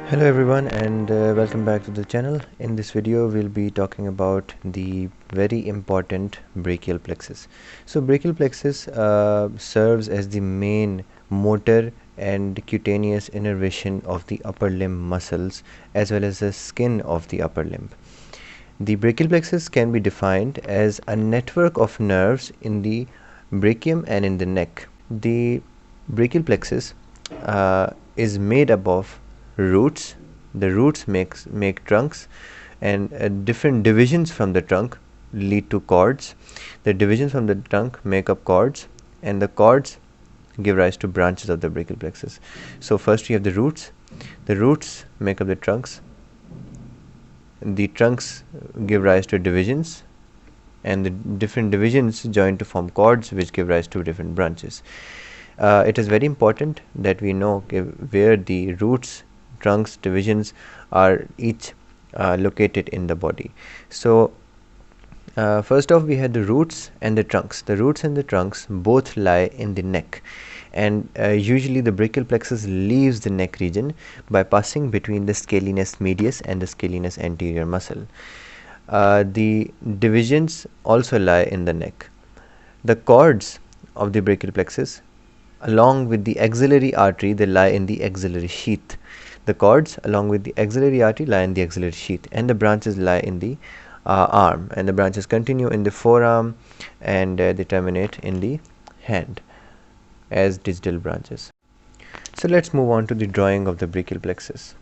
Hello everyone, and welcome back to the channel. In this video we'll be talking about the very important brachial plexus. So brachial plexus serves as the main motor and cutaneous innervation of the upper limb muscles as well as the skin of the upper limb. The brachial plexus can be defined as a network of nerves in the brachium and in the neck. The brachial plexus is made up of roots. The roots make trunks, and different divisions from the trunk lead to cords. The divisions from the trunk make up cords, and the cords give rise to branches of the brachial plexus. So first we have the roots. The roots make up the trunks. The trunks give rise to divisions, and the different divisions join to form cords, which give rise to different branches. It is very important that we know where the roots, trunks, divisions are each located in the body. So first off, we had the roots and the trunks. The roots and the trunks both lie in the neck, and usually the brachial plexus leaves the neck region by passing between the scalenus medius and the scalenus anterior muscle. The divisions also lie in the neck. The cords of the brachial plexus, along with the axillary artery, they lie in the axillary sheath. The cords along with the axillary artery lie in the axillary sheath, and the branches lie in the arm, and the branches continue in the forearm, and they terminate in the hand as digital branches. So let's move on to the drawing of the brachial plexus.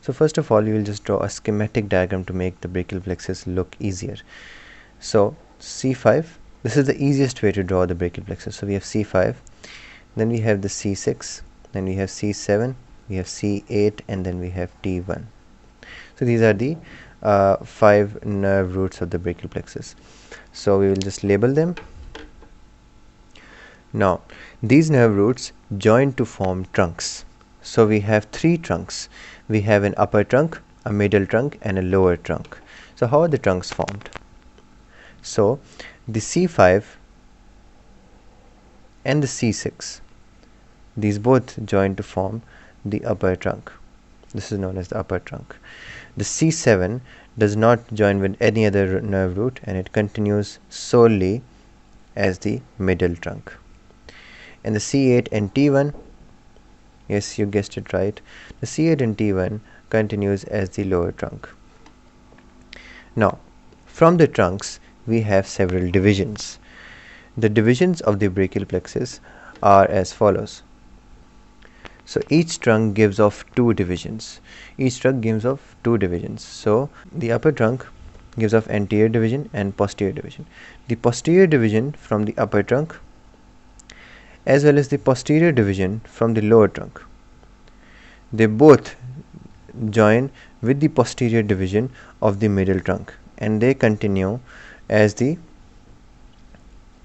So first of all, you will just draw a schematic diagram to make the brachial plexus look easier. So C5, this is the easiest way to draw the brachial plexus. So we have C5, then we have the C6, then we have C7, we have C8, and then we have T1. So these are the 5 nerve roots of the brachial plexus. So we will just label them. Now these nerve roots join to form trunks. So we have 3 trunks. We have an upper trunk, a middle trunk, and a lower trunk. So how are the trunks formed? So the C5 and the C6, these both join to form the upper trunk. This is known as the upper trunk. The C7 does not join with any other nerve root, and it continues solely as the middle trunk. And the C8 and T1, yes, you guessed it right, the C8 and T1 continues as the lower trunk. Now from the trunks we have several divisions. The divisions of the brachial plexus are as follows. So each trunk gives off 2 divisions. Each trunk gives off 2 divisions. So the upper trunk gives off anterior division and posterior division. The posterior division from the upper trunk as well as the posterior division from the lower trunk, they both join with the posterior division of the middle trunk, and they continue as the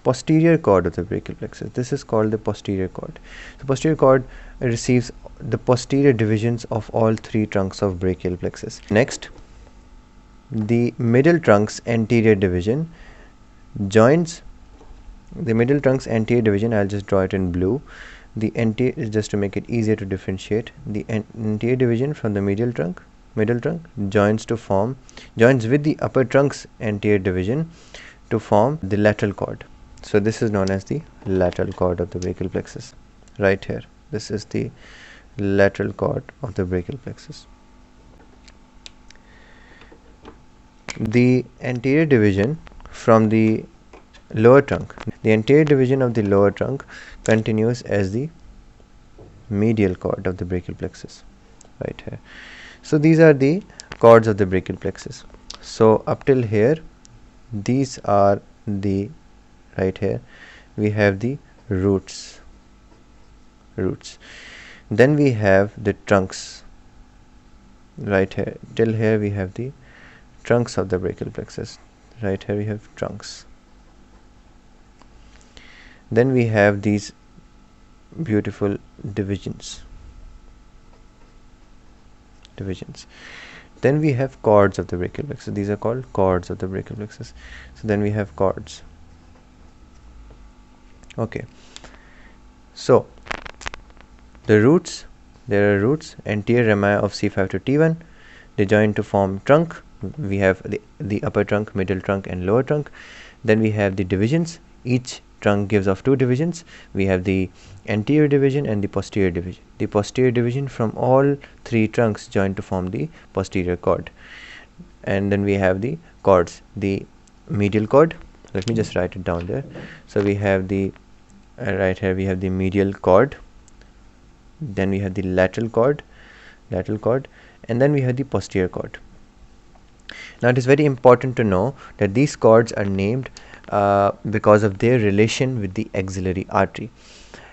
posterior cord of the brachial plexus. This is called the posterior cord. The posterior cord receives the posterior divisions of all 3 trunks of brachial plexus. Next, the middle trunk's anterior division joins the middle trunk's anterior division. I'll just draw it in blue. The anterior, just to make it easier to differentiate, the anterior division from the middle trunk joins with the upper trunk's anterior division to form the lateral cord. So this is known as the lateral cord of the brachial plexus. Right here, this is the lateral cord of the brachial plexus. The anterior division from the lower trunk, the anterior division of the lower trunk continues as the medial cord of the brachial plexus, right here. So these are the cords of the brachial plexus. So up till here, these are the, right here we have the roots. Then we have the trunks. Right here till here we have the trunks of the brachial plexus. Right here we have trunks. Then we have these beautiful divisions. Then we have cords of the brachial plexus. These are called cords of the brachial plexus. So then we have cords. Okay, so the roots, there are roots, anterior rami of C5 to T1. They join to form trunk. We have the upper trunk, middle trunk, and lower trunk. Then we have the divisions. Each trunk gives off two divisions. We have the anterior division and the posterior division. The posterior division from all three trunks join to form the posterior cord. And then we have the cords. The medial cord, let me just write it down there. So we have the right here we have the medial cord, then we have the lateral cord, and then we have the posterior cord. Now it is very important to know that these cords are named because of their relation with the axillary artery.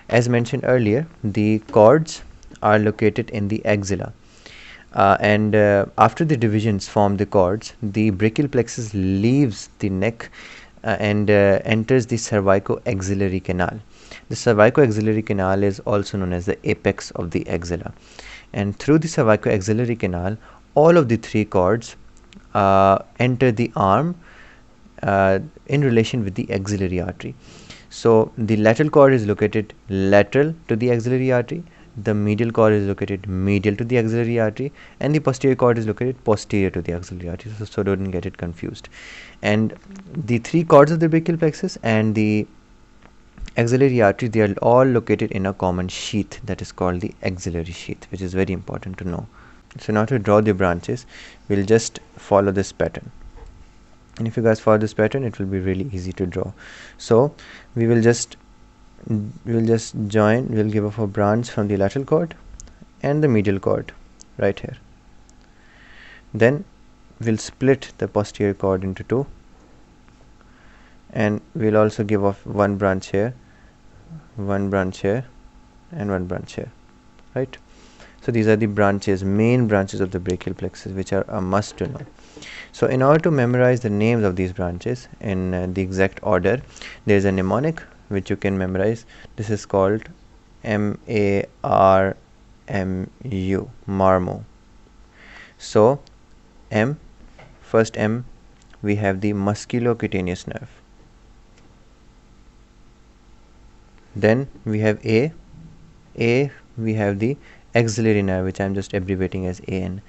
As mentioned earlier, the cords are located in the axilla, and after the divisions form the cords, the brachial plexus leaves the neck and enters the cervicoaxillary canal. The cervicoaxillary canal is also known as the apex of the axilla, and through the cervicoaxillary canal, all of the three cords enter the arm in relation with the axillary artery. So the lateral cord is located lateral to the axillary artery, the medial cord is located medial to the axillary artery, and the posterior cord is located posterior to the axillary artery, so don't get it confused. And the three cords of the brachial plexus and the axillary artery, they are all located in a common sheath that is called the axillary sheath, which is very important to know. So now to draw the branches, we'll just follow this pattern, and if you guys follow this pattern, it will be really easy to draw. So we'll just join, we'll give off a branch from the lateral cord and the medial cord right here. Then we'll split the posterior cord into two, and we'll also give off one branch here, one branch here, and one branch here, right? So these are the branches, main branches of the brachial plexus, which are a must to know. So in order to memorize the names of these branches in the exact order, there is a mnemonic which you can memorize. This is called MARMU, marmu. So M, first M, we have the musculocutaneous nerve. Then we have A, we have the axillary nerve, which I am just abbreviating as AN.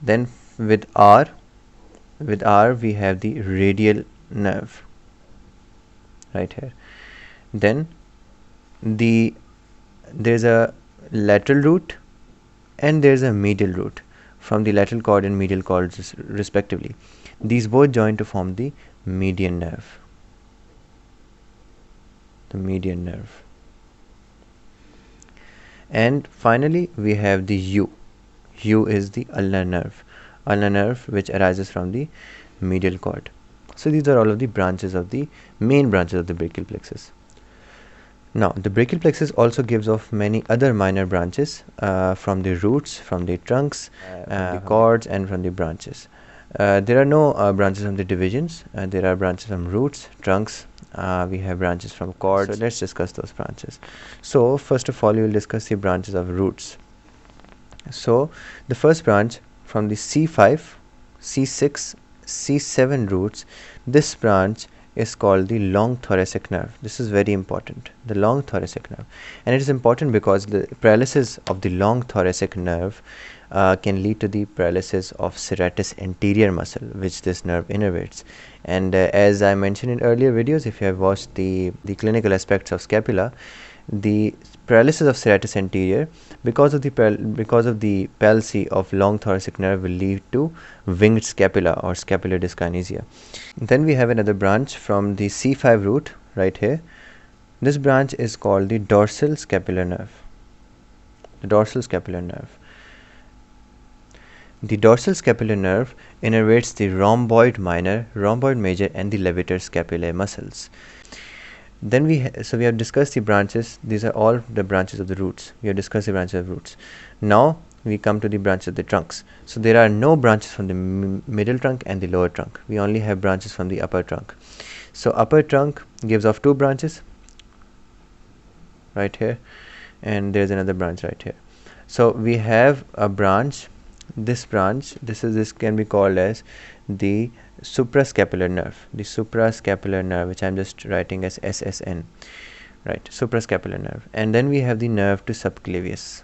Then with R we have the radial nerve right here. Then there's a lateral root and there's a medial root from the lateral cord and medial cords respectively. These both join to form the median nerve. The median nerve. And finally we have the U. U is the ulnar nerve which arises from the medial cord. So these are all of the branches of the main branches of the brachial plexus. Now the brachial plexus also gives off many other minor branches from the roots, from the trunks, from the cords, and from the branches. There are no branches from the divisions. There are branches from roots, trunks. We have branches from cords. So let's discuss those branches. So first of all, we will discuss the branches of roots. So the first branch from the C5, C6, C7 roots, this branch is called the long thoracic nerve. This is very important, the long thoracic nerve, and it is important because the paralysis of the long thoracic nerve can lead to the paralysis of serratus anterior muscle, which this nerve innervates. And as I mentioned in earlier videos, if you have watched the clinical aspects of scapula, the paralysis of serratus anterior because of the palsy of long thoracic nerve will lead to winged scapula or scapular dyskinesia. Then we have another branch from the C5 root right here. This branch is called the dorsal scapular nerve. The dorsal scapular nerve. The dorsal scapular nerve innervates the rhomboid minor, rhomboid major, and the levator scapulae muscles. Then we have discussed the branches. These are all the branches of the roots. We have discussed the branches of roots. Now we come to the branches of the trunks. So there are no branches from the middle trunk and the lower trunk. We only have branches from the upper trunk. So upper trunk gives off two branches right here, and there's another branch right here. So we have a branch. This branch, this can be called as the suprascapular nerve. The suprascapular nerve, which I'm just writing as SSN. right? Suprascapular nerve. And then we have the nerve to subclavius,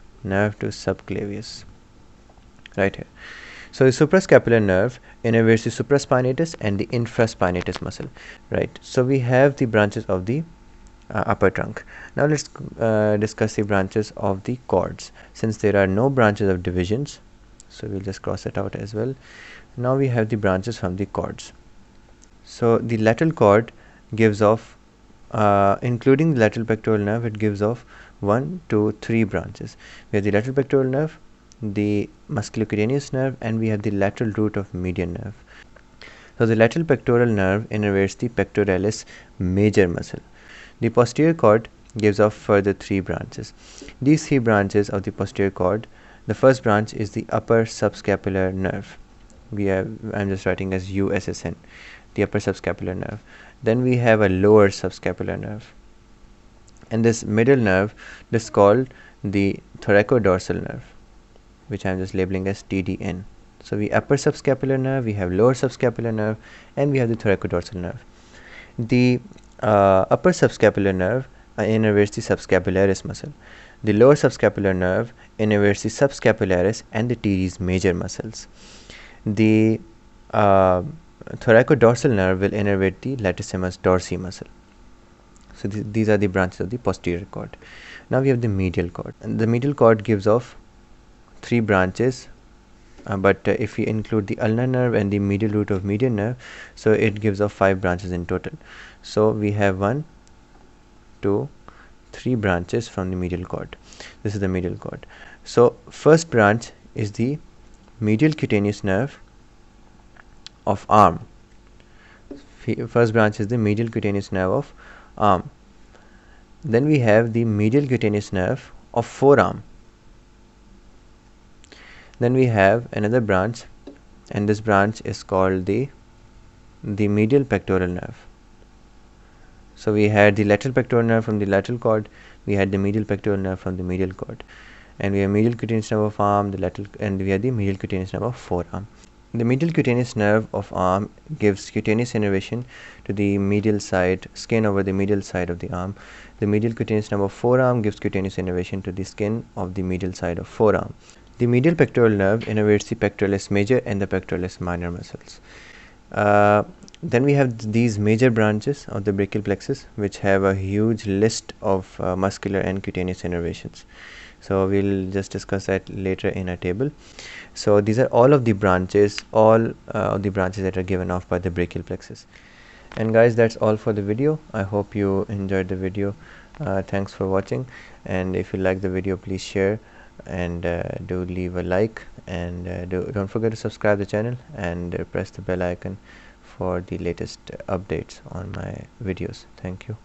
right here. So the suprascapular nerve innervates the supraspinatus and the infraspinatus muscle, right? So we have the branches of the upper trunk. Now let's discuss the branches of the cords. Since there are no branches of divisions, so we'll just cross it out as well. Now we have the branches from the cords. So the lateral cord gives off, including the lateral pectoral nerve, it gives off 1, 2, 3 branches. We have the lateral pectoral nerve, the musculocutaneous nerve, and we have the lateral root of median nerve. So the lateral pectoral nerve innervates the pectoralis major muscle. The posterior cord gives off further 3 branches. These 3 branches of the posterior cord, the first branch is the upper subscapular nerve. I'm just writing as USSN, the upper subscapular nerve. Then we have a lower subscapular nerve, and this middle nerve is called the thoracodorsal nerve, which I'm just labeling as TDN. So we upper subscapular nerve, we have lower subscapular nerve, and we have the thoracodorsal nerve. The upper subscapular nerve innervates the subscapularis muscle. The lower subscapular nerve innervates the subscapularis and the teres major muscles. The thoracodorsal nerve will innervate the latissimus dorsi muscle. So these are the branches of the posterior cord. Now we have the medial cord, and the medial cord gives off 3 branches, but if we include the ulnar nerve and the medial root of median nerve, so it gives off 5 branches in total. So we have 1, 2, 3 branches from the medial cord. This is the medial cord. So first branch is the medial cutaneous nerve of arm. First branch is the medial cutaneous nerve of arm. Then we have the medial cutaneous nerve of forearm. Then we have another branch, and this branch is called the medial pectoral nerve. So we had the lateral pectoral nerve from the lateral cord, we had the medial pectoral nerve from the medial cord, and we have medial cutaneous nerve of arm, and we have the medial cutaneous nerve of forearm. The medial cutaneous nerve of arm gives cutaneous innervation to the medial side, skin over the medial side of the arm. The medial cutaneous nerve of forearm gives cutaneous innervation to the skin of the medial side of forearm. The medial pectoral nerve innervates the pectoralis major and the pectoralis minor muscles. Then we have these major branches of the brachial plexus, which have a huge list of muscular and cutaneous innervations. So we'll just discuss that later in a table. So these are all of the branches, that are given off by the brachial plexus. And guys, that's all for the video. I hope you enjoyed the video. Thanks for watching, and if you like the video, please share, and do leave a like, and don't forget to subscribe the channel, and press the bell icon for the latest updates on my videos. Thank you.